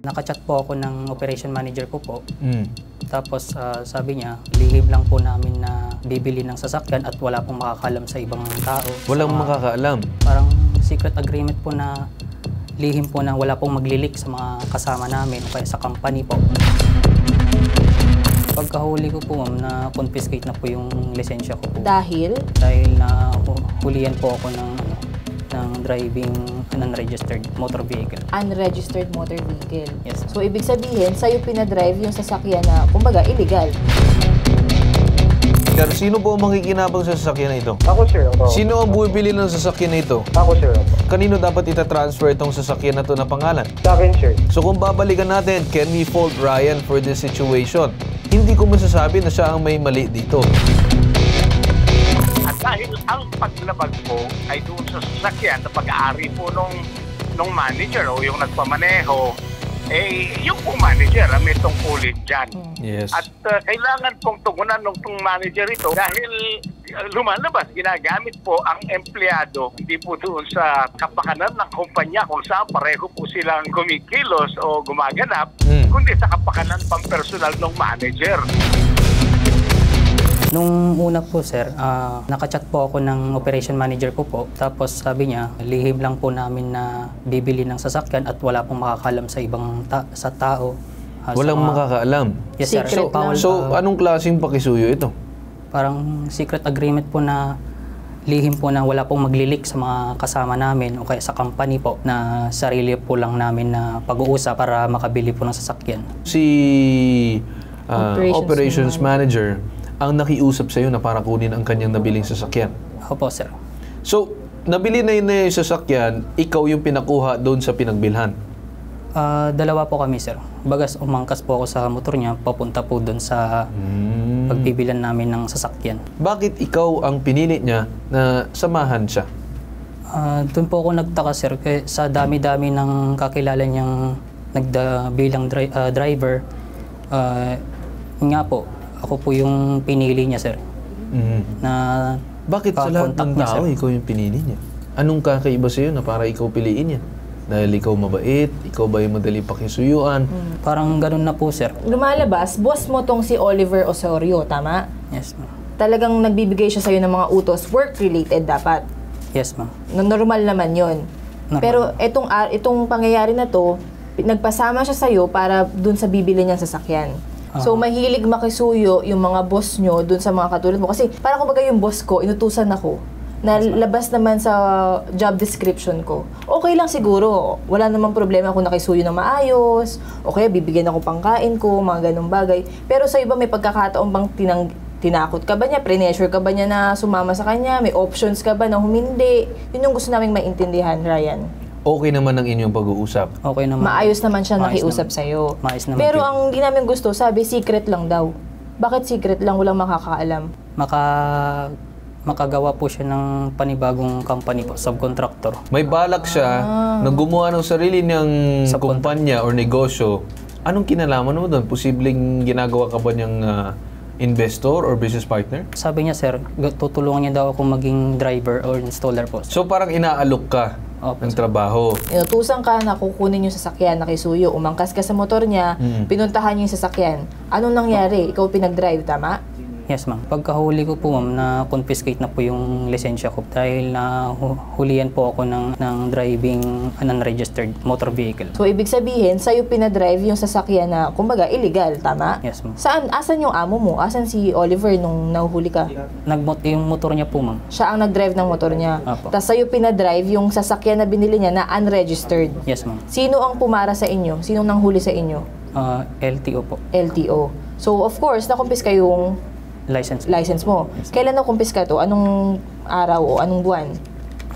Nakachat po ako ng operation manager ko po. Tapos sabi niya, lihim lang po namin na bibili ng sasakyan at wala pong makakaalam sa ibang tao. Walang makakaalam? Parang secret agreement po na lihim po na wala pong maglilik sa mga kasama namin o kaya sa company po. Pagkahuli ko po, ma'am, na-confiscate na po yung lisensya ko po. Dahil? Dahil na hulihan po ako ng driving unregistered motor vehicle. Unregistered motor vehicle. Yes. So, ibig sabihin, sa'yo pinadrive yung sasakyan na, kumbaga, illegal. Sir, sino po ang makikinabang sa sasakyan na ito? Ako, sir. Ako. Sino ang bumibili ng sasakyan na ito? Ako, sir. Ako. Kanino dapat itatransfer itong sasakyan na ito na pangalan? Sa akin, sir. So kung babalikan natin, can we fault Ryan for this situation? Hindi ko masasabi na siya ang may mali dito. At dahil ang paglabag po ay doon sa sasakyan na pag-aari po nung manager o yung nagpamaneho, yung pong manager may tungkulin dyan. Yes. At kailangan pong tugunan ng manager ito dahil lumalabas, ginagamit po ang empleyado hindi po doon sa kapakanan ng kumpanya kung saan pareho po silang kumikilos o gumaganap, kundi sa kapakanan pampersonal ng manager. Nung una po, sir, nakachat po ako ng operation manager ko po. Tapos sabi niya, lihim lang po namin na bibili ng sasakyan at wala pong makakaalam sa ibang sa tao. Walang makakaalam? Yes, sir. Secret lang. So anong klaseng pakisuyo ito? Parang secret agreement po na lihim po na wala pong maglilik sa mga kasama namin o kaya sa company po na sarili po lang namin na pag-uusap para makabili po ng sasakyan. Si operations manager ang nakiusap sa iyo na para kunin ang kanyang nabiling sasakyan. Opo, sir. So, nabili na yun yung sasakyan, ikaw yung pinakuha doon sa pinagbilhan? Dalawa po kami, sir. Bagas umangkas po ako sa motor niya, papunta po doon sa pagbibilan namin ng sasakyan. Bakit ikaw ang pinili niya na samahan siya? Doon po ako nagtaka, sir, kaya sa dami-dami ng kakilala niyang bilang driver, nga po, ako po yung pinili niya, sir. Na bakit sa lahat ng tao ikaw yung pinili niya? Anong kakaiba sa'yo na para ikaw piliin niya? Dahil ikaw mabait, ikaw ba yung madali pakisuyuan? Parang ganun na po, sir. Lumalabas, boss mo tong si Oliver Osorio, tama? Yes, ma'am. Talagang nagbibigay siya sa'yo ng mga utos, work-related dapat. Yes, ma'am. Normal naman yon. Normal. Pero itong pangyayari na to, nagpasama siya sa'yo para dun sa bibili niyang sasakyan. So, mahilig makisuyo yung mga boss nyo dun sa mga katulad mo. Kasi parang kumbaga yung boss ko, inutusan ako na labas naman sa job description ko. Okay lang siguro. Wala namang problema kung nakisuyo ng maayos. O kaya bibigyan ako pangkain ko, mga ganong bagay. Pero sa iba may pagkakataon bang tinakot ka ba niya? Pressure ka ba niya na sumama sa kanya? May options ka ba na humindi? Yun yung gusto naming maintindihan, Ryan. Okay naman ang inyong pag-uusap? Okay naman. Maayos naman siya Maayos nakiusap naman. sa'yo. Maayos naman. Pero ang di namin gusto, sabi, secret lang daw. Bakit secret lang? Walang makakaalam. Makagawa po siya ng panibagong company po, subcontractor. May balak siya na gumawa ng sarili niyang kumpanya or negosyo. Anong kinalaman mo doon? Posibleng ginagawa ka ba niyang investor or business partner? Sabi niya, sir, tutulungan niya daw ako maging driver or installer po. So parang inaalok ka ng trabaho. Inutusan ka na kukunin yung sasakyan, nakisuyo, umangkas ka sa motor niya, pinuntahan niya yung sasakyan. Anong nangyari? Ikaw pinag-drive, tama? Yes, ma'am. Pagkahuli ko po, ma'am, na-confiscate na po yung lisensya ko dahil na hulihan po ako ng driving unregistered motor vehicle. So, ibig sabihin, sa'yo pinadrive yung sasakyan na, kumbaga, illegal, tama? Yes, ma'am. Asan yung amo mo? Asan si Oliver nung nahuhuli ka? Yung motor niya po, ma'am. Siya ang nag-drive ng motor niya. Apo. Tapos sa'yo pinadrive yung sasakyan na binili niya na unregistered. Yes, ma'am. Sino ang pumara sa inyo? Sinong nanghuli sa inyo? LTO po. LTO. So, of course, nakumpiska yung license mo. Yes. Kailan nakumpiska to? Anong araw o anong buwan?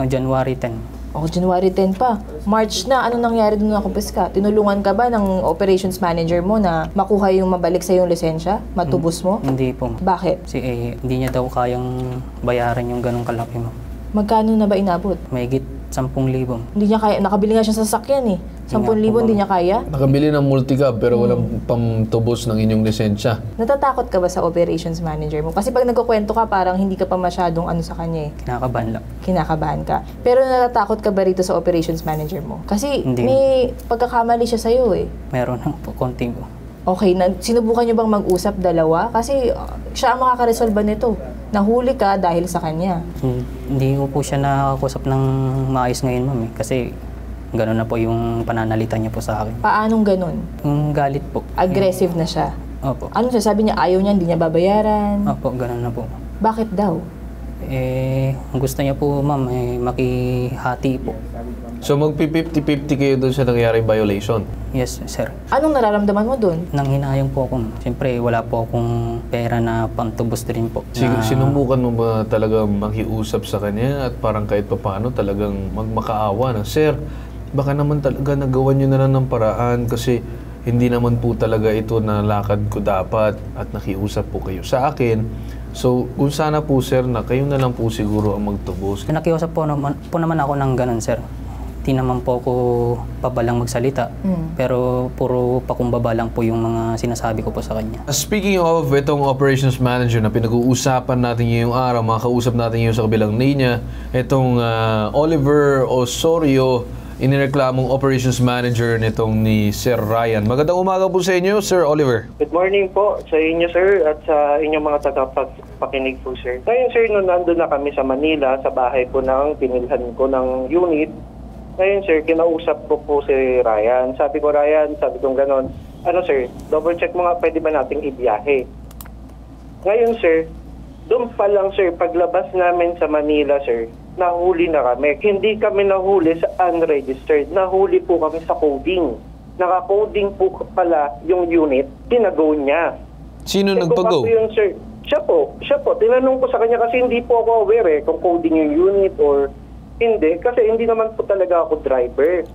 January 10. January 10 pa. March na. Anong nangyari doon nakumpiska? Tinulungan ka ba ng operations manager mo na makuha yung mabalik sa yung lisensya? Matubos mo? Hindi po, ma'am. Bakit? Kasi hindi niya daw kayang bayaran yung ganong kalaki, ma'am. Magkano na ba inabot? Mahigit 10,000. Hindi niya kaya. Nakabili nga siya sa sasakyan eh. 10,000 hindi niya kaya. Nakabili ng multicab pero walang pamtubos ng inyong lisensya. Natatakot ka ba sa operations manager mo? Kasi pag nagkukwento ka, parang hindi ka pa masyadong ano sa kanya eh. Kinakabahan lang. Kinakabahan ka. Pero natatakot ka ba rito sa operations manager mo? Kasi Hindi. may pagkakamali siya sa'yo eh. Meron lang po, konting po. Okay, sinubukan niyo bang mag-usap dalawa? Kasi siya ang makakaresolba nito. Nahuli ka dahil sa kanya. Hindi ko po siya nakakusap ng maayos ngayon, ma'am. Kasi gano'n na po yung pananalita niya po sa akin. Paanong ganun? Yung galit po. Aggressive na siya. Opo. Ano siya? Sabi niya ayaw niya, hindi niya babayaran. Opo, gano'n na po. Bakit daw? Ang gusto niya po, ma'am, makihati po. So magpi-50-50 kayo doon sa nangyaring violation? Yes, sir. Anong nararamdaman mo dun? Nang hinayang po ako. Siyempre, wala po akong pera na pantubos din po. Sinubukan mo ba talaga makiusap sa kanya at parang kahit paano talagang magmakaawa na, Sir, baka naman talaga nagawa nyo na lang ng paraan kasi hindi naman po talaga ito na lakad ko dapat at nakiusap po kayo sa akin. So, kung sana po, sir, na kayo na lang po siguro ang magtubos. Nakiusap po naman ako ng ganun, sir. Hindi naman po ako pabalang magsalita. Pero puro pakumbaba lang po yung mga sinasabi ko po sa kanya. Speaking of itong operations manager na pinag-uusapan natin ngayong araw, makausap natin ngayon sa kabilang linya, itong Oliver Osorio, inireklamong operations manager nitong ni Sir Ryan. Magandang umaga po sa inyo, Sir Oliver. Good morning po sa inyo, sir, at sa inyong mga tagapakinig po, sir. Ngayon, sir, nung nandun na kami sa Manila, sa bahay po ng pinilhan ko ng unit, ngayon, sir, kinausap ko po si Ryan. Sabi ko, Ryan, sabi ko gano'n, ano, sir, double check mo nga, pwede ba nating ibiyahe? Ngayon, sir, doon pa lang, sir, paglabas namin sa Manila, sir, nahuli na kami. Hindi kami nahuli sa unregistered. Nahuli po kami sa coding. Naka-coding po pala yung unit. Tinago niya. Sino Kung nagpag-go? ako yun, sir, siya po. Tinanong ko sa kanya kasi hindi po ako aware kung coding yung unit or hindi. Kasi hindi naman po talaga ako driver.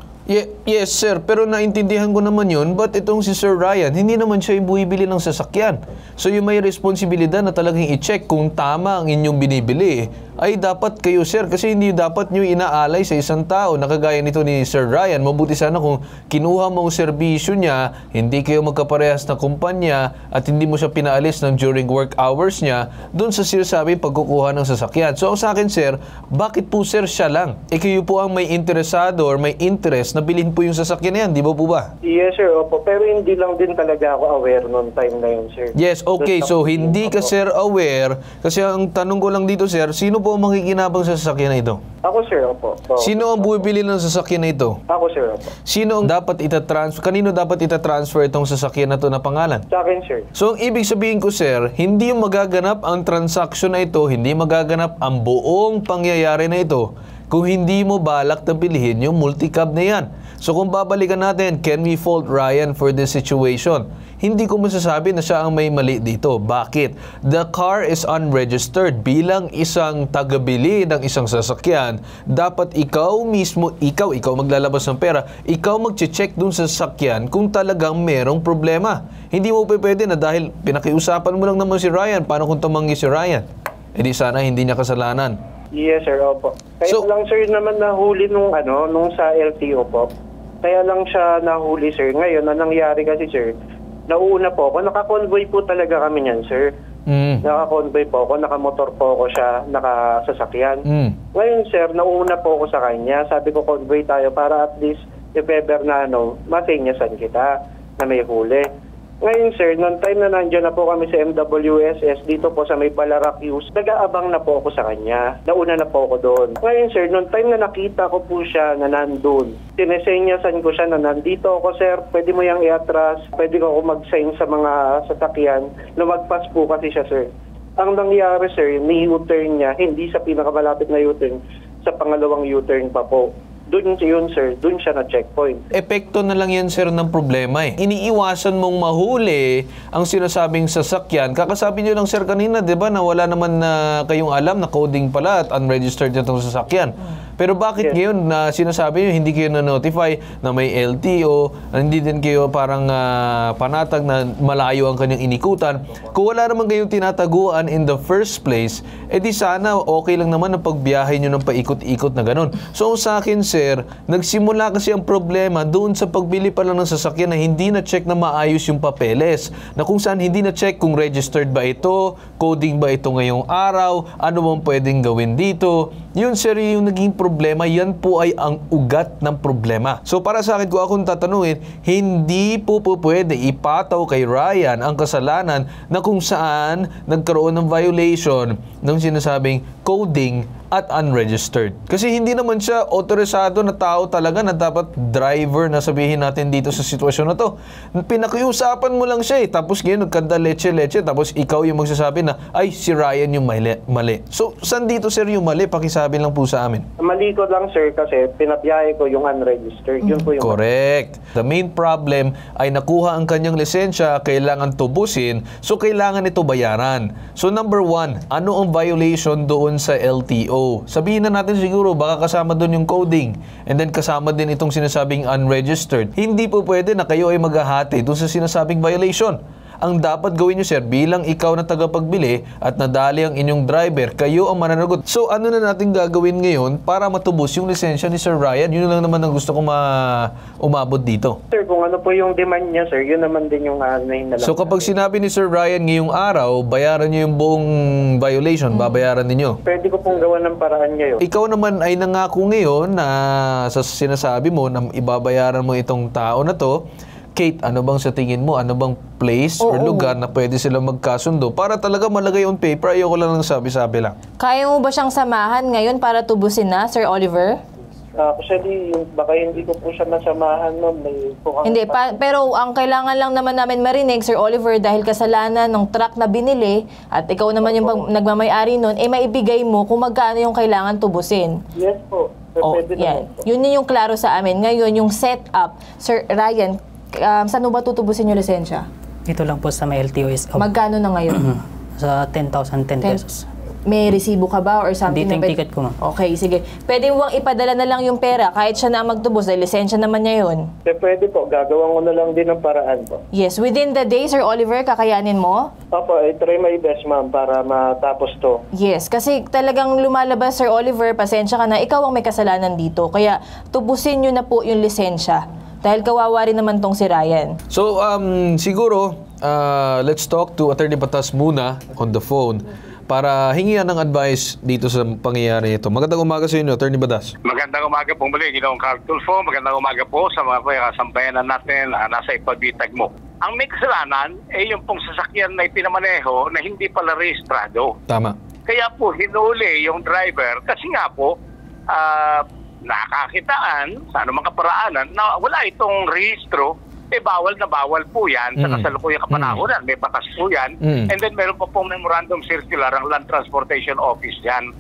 Yes, sir. Pero naintindihan ko naman yun. But itong si Sir Ryan, hindi naman siya yung buibili ng sasakyan. So yung may responsibilidad na talagang i-check kung tama ang inyong binibili, ay dapat kayo, sir. Kasi hindi dapat nyo inaalay sa isang tao na kagaya nito ni Sir Ryan. Mabuti sana kung kinuha mo ang serbisyo niya, hindi kayo magkaparehas na kumpanya at hindi mo siya pinaalis ng during work hours niya doon sa sinasabi pagkukuha ng sasakyan. So sa akin, sir, bakit po, sir, siya lang? Kayo po ang may interesado or may interest na bilhin po yung sasakyan na yan, di ba po ba? Yes, sir. Opo. Pero hindi lang din talaga ako aware noong time na yun, sir. Yes, okay. So hindi ka, sir, aware. Kasi ang tanong ko lang dito, sir, sino po ang makikinabang sa sasakyan na ito? Ako, sir. Opo. Sino ang bumibili ng sasakyan na ito? Ako, sir. Opo. Sino ang dapat itatransfer? Kanino dapat itatransfer itong sasakyan na ito na pangalan? Sa akin, sir. So, ang ibig sabihin ko, sir, hindi magaganap ang transaction na ito, hindi magaganap ang buong pangyayari na ito kung hindi mo balak na bilhin yung multicab na yan. So, kung babalikan natin, can we fault Ryan for this situation? Hindi ko masasabi na siya ang may mali dito. Bakit? The car is unregistered. Bilang isang tagabili ng isang sasakyan, dapat ikaw mismo, ikaw maglalabas ng pera, ikaw mag-check dun sa sasakyan kung talagang merong problema. Hindi mo pwede na dahil pinakiusapan mo lang naman si Ryan, paano kung tumanggi si Ryan? E di sana hindi niya kasalanan. Yes, sir. Opo. Kaya So- lang, sir, naman nahuli nung sa LTO po. Kaya lang siya nahuli, sir. Ngayon, na nangyari kasi, sir, nauna po ako. Naka-convoy po talaga kami niyan, sir. Naka-convoy po ako. Naka-motor po ako siya. Nakasasakyan. Ngayon, sir, nauna po ako sa kanya. Sabi ko, convoy tayo para at least if ever na masinyasan kita na may huli. Ngayon, sir, noong time na nandiyan na po kami sa MWSS, dito po sa may Balarac Hughes, nag-aabang na po ako sa kanya. Nauna na po ako doon. Ngayon, sir, noong time na nakita ko po siya na nandun, sinesenyasan ko siya na nandito ako, sir, pwede mo yung i-atras, pwede ko ako mag-sign sa mga sasakyan, lumagpas po kasi siya, sir. Ang nangyari, sir, ni U-turn niya, hindi sa pinakamalapit na U-turn, sa pangalawang U-turn pa po. Doon yun, sir. Doon siya na checkpoint. Epekto na lang yan, sir, ng problema eh. Iniiwasan mong mahuli ang sinasabing sasakyan. Kakasabi nyo lang, sir, kanina, di ba, na wala naman na kayong alam na coding pala at unregistered na itong sasakyan. Pero bakit ngayon na sinasabi nyo, hindi kayo na-notify na may LTO, hindi din kayo parang panatag na malayo ang kanyang inikutan? Kung wala naman kayong tinataguan in the first place, edi sana okay lang naman ang pagbiyahe nyo ng paikot-ikot na ganun. So sa akin, sir, nagsimula kasi ang problema doon sa pagbili pa lang ng sasakyan na hindi na-check na maayos yung papeles. Na kung saan hindi na-check kung registered ba ito, coding ba ito ngayong araw, ano bang pwedeng gawin dito. Yun, sir, yung naging problema, yan po ay ang ugat ng problema. So para sa akin, kung akong tatanungin, hindi po pwede ipataw kay Ryan ang kasalanan na kung saan nagkaroon ng violation ng sinasabing coding at unregistered. Kasi hindi naman siya otorisado na tao talaga na dapat driver na sabihin natin dito sa sitwasyon na to. Pinakiusapan mo lang siya eh. Tapos ngayon nagkanda leche-leche. Tapos ikaw yung magsasabi na, ay, si Ryan yung mali. So, saan dito, sir, yung mali? Pakisabi lang po sa amin. Mali ko lang, sir, kasi pinabiyahe ko yung unregistered. Yun po yung... Correct. The main problem ay nakuha ang kanyang lisensya, kailangan tubusin, so kailangan ito bayaran. So number 1, ano ang violation doon sa LTO? Sabihin na natin siguro, baka kasama doon yung coding, and then kasama din itong sinasabing unregistered. Hindi po pwede na kayo ay maghahati doon sa sinasabing violation. Ang dapat gawin nyo, sir, bilang ikaw na tagapagbili at nadali ang inyong driver, kayo ang mananagot. So, ano na natin gagawin ngayon para matubos yung lisensya ni Sir Ryan? Yun lang naman ang gusto ko umabot dito. Sir, kung ano po yung demand niya, sir, yun naman din yung aanahin na lang. So, kapag sinabi ni Sir Ryan ngayong araw, bayaran nyo yung buong violation, babayaran ninyo. Pwede ko pong gawa ng paraan ngayon. Ikaw naman ay nangako ngayon na sa sinasabi mo na ibabayaran mo itong tao na to. Kate, ano bang sa tingin mo? Ano bang place or lugar na pwede silang magkasundo para talaga malagay on paper? Ayoko lang ng sabi-sabi lang. Kaya mo ba siyang samahan ngayon para tubusin na, Sir Oliver? Actually, baka hindi ko po siya masamahan, ma'am. Hindi, pero ang kailangan lang naman namin marinig, Sir Oliver, dahil kasalanan ng truck na binili at ikaw naman yung nagmamay-ari nun, maibigay mo kung magkano yung kailangan tubusin. Yes po. Pwede yan. Yun yung klaro sa amin. Ngayon, yung setup, Sir Ryan, saan mo ba tutubusin yung lisensya? Dito lang po sa may LTOS. Magkano na ngayon? Sa 10,000, 10 pesos. May resibo ka ba or something? Dito yung ticket ko, ma'am. Okay, sige. Pwede mo bang ipadala na lang yung pera kahit siya na ang magtubos dahil lisensya naman niya yun? Pwede po. Gagawin ko na lang din ng paraan po. Yes, within the day, Sir Oliver, kakayanin mo? Opo, I try my best, ma'am, para matapos to. Yes, kasi talagang lumalabas, Sir Oliver, pasensya ka na, ikaw ang may kasalanan dito. Kaya tubusin nyo na po yung lisensya. Dahil kawawa rin naman tong si Ryan. So, siguro, let's talk to Attorney Batas muna on the phone para hingihan ng advice dito sa pangyayari ito. Magandang umaga sa inyo, Attorney Batas. Magandang umaga po muli, Ginoong Carl Tulfo. Magandang umaga po sa mga kasampayanan natin nasa ipabitag mo. Ang may kasalanan ay yung pong sasakyan na ipinamaneho na hindi pala rehistrado. Tama. Kaya po hinuli yung driver kasi nga po nakakitaan sa anumang kaparaanan na wala itong rehistro. Bawal na bawal po yan sa kasalukuyang kapanahonan. May batas po yan. And then meron pa pong memorandum circular ang Land Transportation Office yan.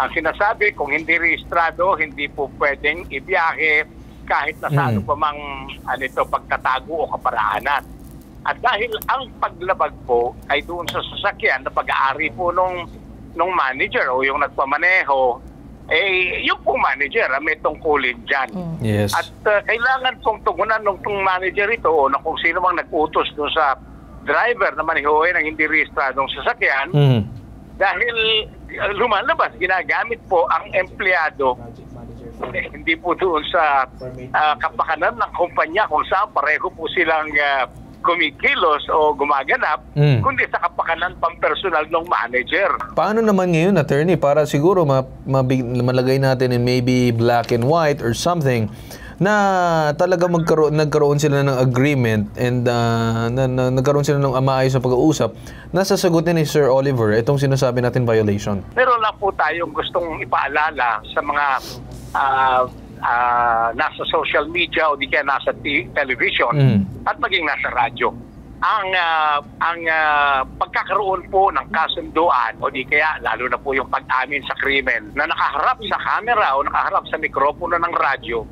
Ang sinasabi, kung hindi rehistrado, hindi po pwedeng ibiyahe kahit na sa ano pa mang pagtatago o kaparaanan. At dahil ang paglabag po ay doon sa sasakyan na pag-aari po nung manager o yung nagpamaneho, yung pong manager may tungkulin dyan. Yes. At kailangan pong tugunan ng manager ito o na kung sino mang nag-utos doon sa driver na manihoy ng hindi rehistradong sasakyan dahil lumalabas, ginagamit po ang empleyado hindi po doon sa kapakanan ng kumpanya kung saan pareho po silang kumikilos o gumaganap, kundi sa kapakanan pang-personal ng manager. Paano naman ngayon, attorney, para siguro malagay natin in maybe black and white or something, na talaga nagkaroon sila ng agreement and nagkaroon sila ng maayos na pag-uusap na sasagutin ni Sir Oliver itong sinasabi natin violation? Meron lang po tayong gustong ipaalala sa mga nasa social media o di kaya nasa television at maging nasa radyo. pagkakaroon po ng kasunduan o di kaya lalo na po yung pag-amin sa krimen na nakaharap sa camera o nakaharap sa mikropono ng radyo,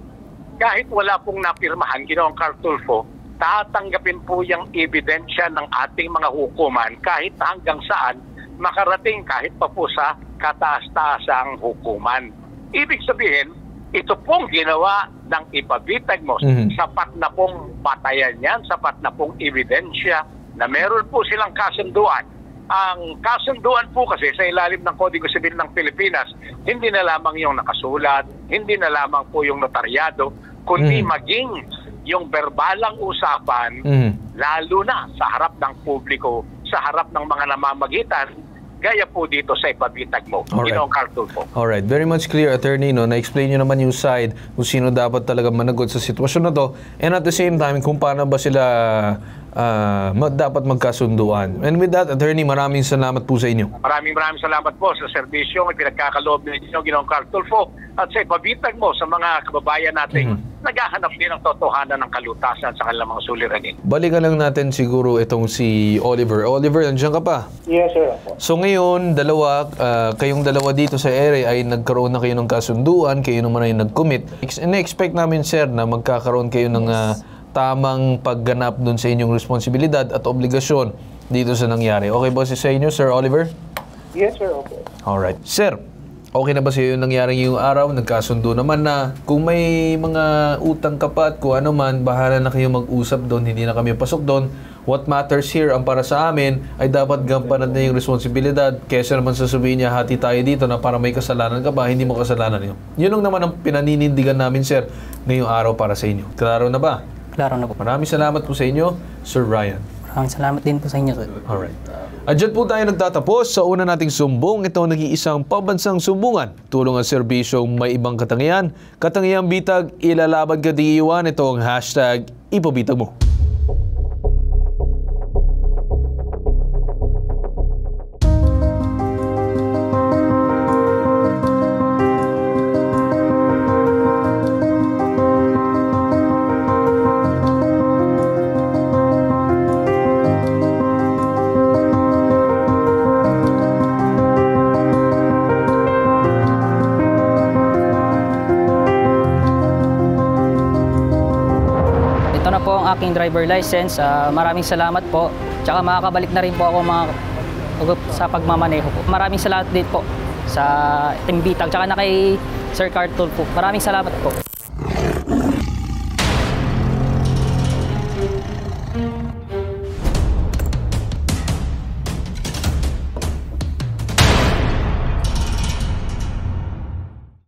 kahit wala pong napirmahan, Ginoong Carl Tulfo, tatanggapin po yung ebidensya ng ating mga hukuman kahit hanggang saan makarating kahit pa po sa kataas-taasang hukuman. Ibig sabihin, ito pong ginawa ng ipabitag mo, sapat na pong batayan yan, sapat na pong ebidensya na meron po silang kasunduan. Ang kasunduan po kasi sa ilalim ng Kodigo Sibil ng Pilipinas, hindi na lamang yung nakasulat, hindi na lamang po yung notaryado, kundi maging yung berbalang usapan, lalo na sa harap ng publiko, sa harap ng mga namamagitan, gaya po dito sa ipabitag mo. Ginoong Carl Tulfo. Alright, very much clear, attorney, no? Na-explain nyo naman yung side kung sino dapat talaga managot sa sitwasyon na to, and at the same time, kung paano ba sila dapat magkasunduan. And with that, attorney, maraming salamat po sa inyo. Maraming salamat po sa serbisyo may pinagkakaloob ninyo, Ginoong Carl Tulfo, at sa ipabitag mo sa mga kababayan natin naghahanap din ng totohanan ng kalutasan sa kanilang mga suliranin. Balikan lang natin siguro itong si Oliver. Oliver, nandiyan ka pa? Yes, sir. So ngayon, kayong dalawa dito sa area ay nagkaroon na kayo ng kasunduan, kayo naman ay nag-commit. Na-expect namin, sir, na magkakaroon kayo ng tamang pagganap dun sa inyong responsibilidad at obligasyon dito sa nangyari. Okay ba sa inyo, Sir Oliver? Yes, sir. Okay. Alright. Sir, okay na ba sa iyo yung nangyari ngayong araw? Nagkasundo naman na. Kung may mga utang ka pa at kung ano man, bahala na kayo mag-usap doon. Hindi na kami pasok doon. What matters here, ang para sa amin, ay dapat gampanan na yung responsibilidad. Kesa naman sasabihin niya, hati tayo dito na para may kasalanan ka ba, hindi mo kasalanan yun. Yun lang naman ang pinaninindigan namin, sir, ngayong araw para sa inyo. Klaro na ba? Klaro na po. Maraming salamat po sa inyo, Sir Ryan. Maraming salamat din po sa inyo, sir. Alright. At dyan po tayo nagtatapos sa una nating sumbong. Ito ang nag-iisang pabansang sumbungan. Tulong ang serbisyong may ibang katangian. Katangiang bitag, ilalaban ka di iwan. Ito ang hashtag ipabitag mo. Aking driver license. Maraming salamat po. Tsaka makakabalik na rin po ako sa pagmamaneho po. Maraming salamat din po sa Team Bitag tsaka na kay Sir Carl Tulfo. Maraming salamat po.